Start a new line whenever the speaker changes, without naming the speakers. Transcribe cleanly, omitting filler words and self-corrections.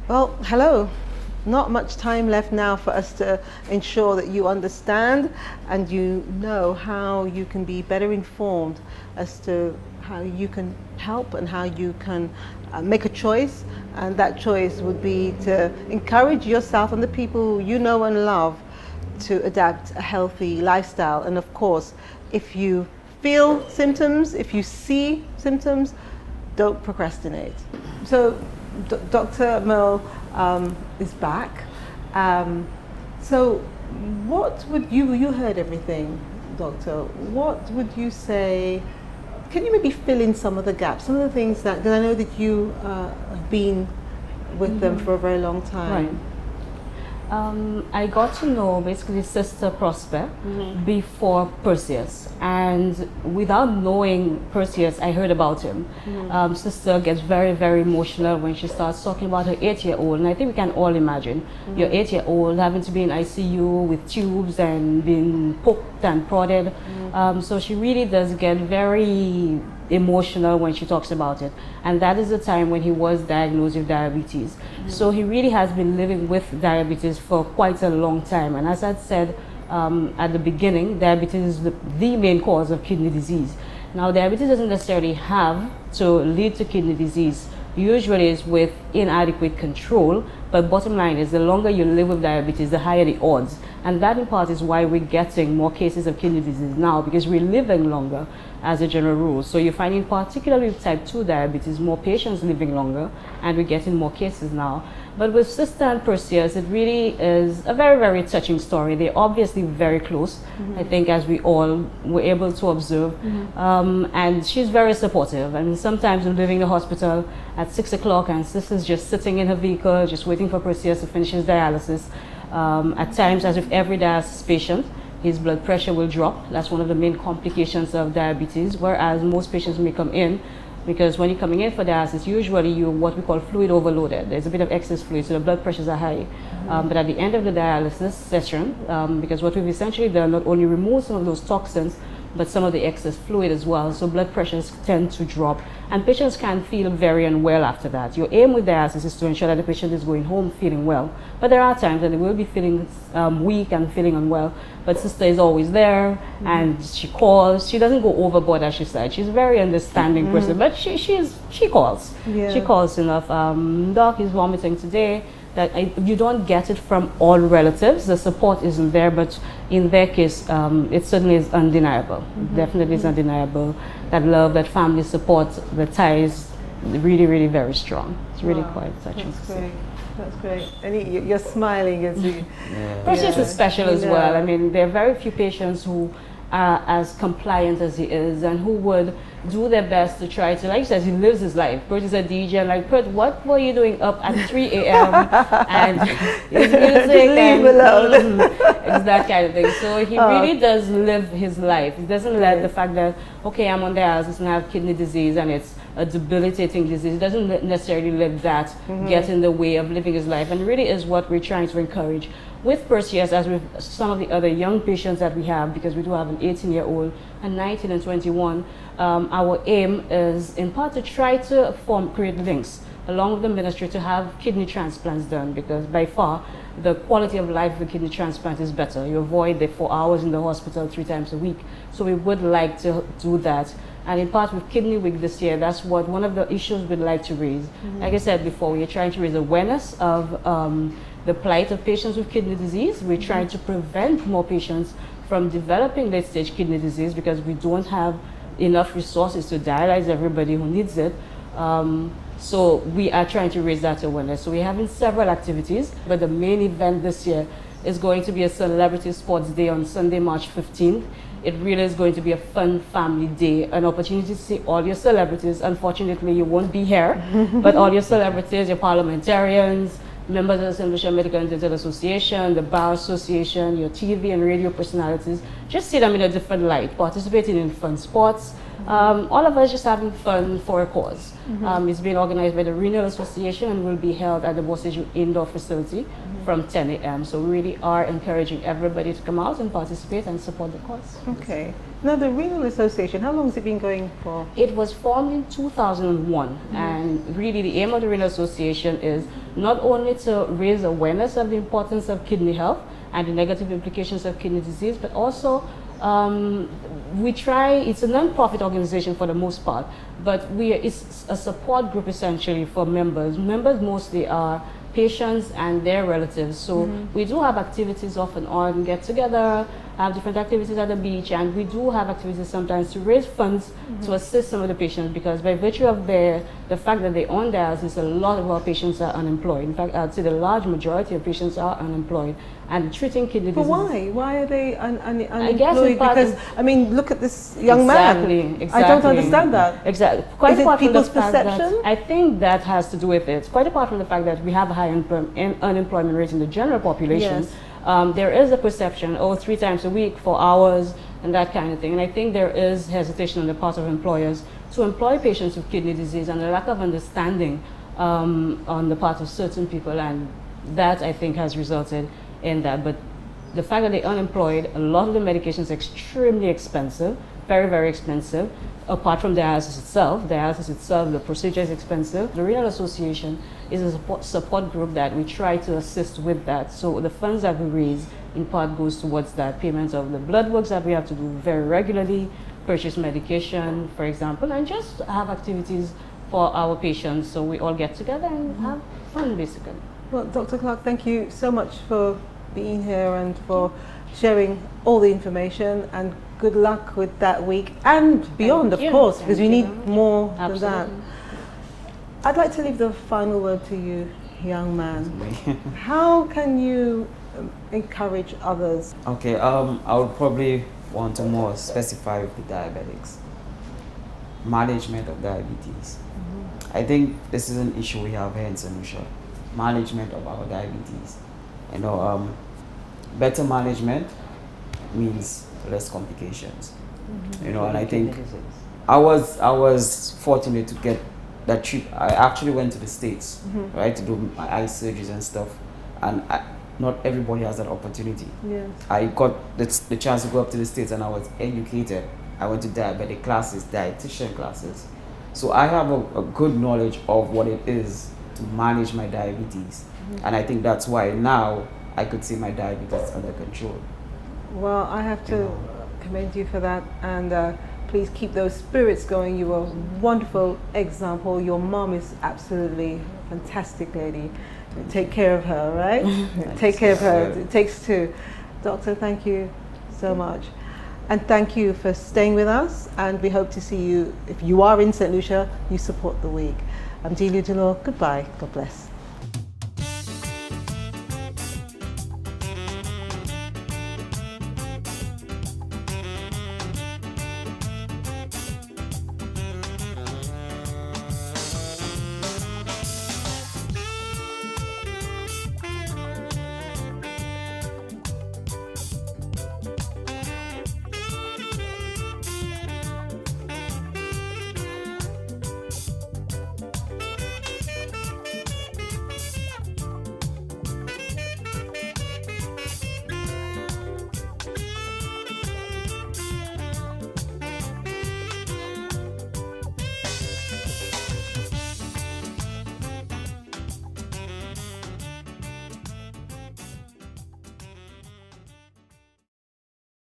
Well, hello. Not much time left now for us to ensure that you understand and you know how you can be better informed as to how you can help and how you can make a choice. And that choice would be to encourage yourself and the people you know and love to adapt a healthy lifestyle. And of course, if you feel symptoms, if you see symptoms, don't procrastinate. So Dr. Merle is back. So what would you heard everything, Doctor. What would you say, can you maybe fill in some of the gaps, some of the things that, because I know that you have been with them for a very long time.
Right. I got to know basically Sister Prospere before Perseus, and without knowing Perseus, I heard about him. Sister gets very, very emotional when she starts talking about her 8-year-old, and I think we can all imagine your 8-year-old having to be in ICU with tubes and being poked and prodded. So she really does get very emotional when she talks about it, and that is the time when he was diagnosed with diabetes. So he really has been living with diabetes for quite a long time, and as I said at the beginning, diabetes is the main cause of kidney disease. Now, diabetes doesn't necessarily have to lead to kidney disease. Usually it's with inadequate control, but bottom line is the longer you live with diabetes, the higher the odds. And that in part is why we're getting more cases of kidney disease now, because we're living longer as a general rule. So you're finding, particularly with type 2 diabetes, more patients living longer, and we're getting more cases now. But with Sister and Perseus, it really is a very, very touching story. They're obviously very close, I think, as we all were able to observe. And she's very supportive. I mean, sometimes I'm leaving the hospital at 6 o'clock and Sister's just sitting in her vehicle, just waiting for Perseus to finish his dialysis. At times, as with every dialysis patient, his blood pressure will drop. That's one of the main complications of diabetes, whereas most patients may come in, because when you're coming in for dialysis, usually you're what we call fluid overloaded. There's a bit of excess fluid, so the blood pressures are high. But at the end of the dialysis session, because what we've essentially done, not only remove some of those toxins, but some of the excess fluid as well, so blood pressures tend to drop, and patients can feel very unwell after that. Your aim with dialysis is to ensure that the patient is going home feeling well, but there are times that they will be feeling weak and feeling unwell, but Sister is always there, and she calls. She doesn't go overboard, as she said. She's a very understanding person, but she calls.
Yeah.
She calls enough. Doc is vomiting today. That you don't get it from all relatives. The support isn't there, but in their case, it certainly is undeniable. Definitely is undeniable. That love, that family support, the ties, really, really very strong. It's really quite touching.
That's great. That's great. And you're smiling as you...
Perseus is special as well. I mean, there are very few patients who are as compliant as he is, and who would do their best to try to, like you said, he lives his life. Bert is a DJ, and like, Bert, what were you doing up at 3 a.m. and his music?
Leave alone.
It's that kind of thing. So he really does live his life. He doesn't let the fact that, okay, I'm on dialysis and I have kidney disease and it's a debilitating disease. He doesn't necessarily let that get in the way of living his life, and really is what we're trying to encourage with Perseus, as with some of the other young patients that we have, because we do have an 18-year-old, and 19 and 21. Our aim is in part to try to create links along with the ministry to have kidney transplants done, because by far the quality of life with kidney transplant is better. You avoid the 4 hours in the hospital 3 times a week. So we would like to do that. And in part with Kidney Week this year, that's what one of the issues we'd like to raise. Like I said before, we're trying to raise awareness of the plight of patients with kidney disease. We're trying to prevent more patients from developing late-stage kidney disease, because we don't have enough resources to dialyze everybody who needs it. So we are trying to raise that awareness. So we're having several activities, but the main event this year is going to be a celebrity sports day on Sunday, March 15th. It really is going to be a fun family day, an opportunity to see all your celebrities. Unfortunately, you won't be here, but all your celebrities, your parliamentarians, members of the St. Lucia Medical and Dental Association, the Bar Association, your TV and radio personalities, just see them in a different light, participating in fun sports, All of us just having fun for a cause. It's being organized by the Renal Association and will be held at the Bosiju Indoor Facility from 10 a.m. So we really are encouraging everybody to come out and participate and support the cause.
Okay. Now the Renal Association, how long has it been going for?
It was formed in 2001, and really the aim of the Renal Association is not only to raise awareness of the importance of kidney health and the negative implications of kidney disease, but also we try, it's a non-profit organization for the most part, but it's a support group essentially for members. Members mostly are patients and their relatives. So we do have activities off and on, get together, have different activities at the beach, and we do have activities sometimes to raise funds to assist some of the patients, because by virtue of the fact that they own dialysis, a lot of our patients are unemployed. In fact, I'd say the large majority of patients are unemployed and treating kidney disease.
But why? Why are they unemployed?
I guess in part
because, I mean, look at this young man.
Exactly.
I don't understand that.
Exactly.
Is it people's perception?
I think that has to do with it. Quite apart from the fact that we have a high unemployment rate in the general population,
Yes.
there is a perception, 3 times a week, 4 hours, and that kind of thing. And I think there is hesitation on the part of employers to employ patients with kidney disease, and a lack of understanding on the part of certain people, and that I think has resulted in that. But the fact that they're unemployed, a lot of the medication is extremely expensive, very, very expensive. Apart from dialysis itself, the procedure is expensive. The Renal Association is a support group that we try to assist with that. So the funds that we raise in part goes towards that, payment of the blood works that we have to do very regularly, purchase medication, for example, and just have activities for our patients. So we all get together and have fun, basically.
Well, Dr. Clarke, thank you so much for being here and for sharing all the information, and good luck with that week and beyond, of course, because we need more than that. I'd like to leave the final word to you, young man. How can you encourage others?
Okay, I would probably want to more specify with the diabetics. Management of diabetes. I think this is an issue we have here in St. Lucia. Management of our diabetes. You know, better management means less complications. You know, and I think I was fortunate to get that trip. I actually went to the States, right, to do my eye surgeries and stuff, and not everybody has that opportunity.
Yes.
I got the chance to go up to the States, and I was educated. I went to diabetic classes, dietitian classes, so I have a good knowledge of what it is to manage my diabetes, and I think that's why now I could see my diabetes under control.
Well, I have to commend you for that, and please keep those spirits going. You are a wonderful example. Your mom is absolutely a fantastic lady. Take care of her, right? Take care of her. It takes two. Doctor, thank you so much. And thank you for staying with us, and we hope to see you, if you are in St. Lucia, you support the week. I'm Delia Dolor. Goodbye. God bless.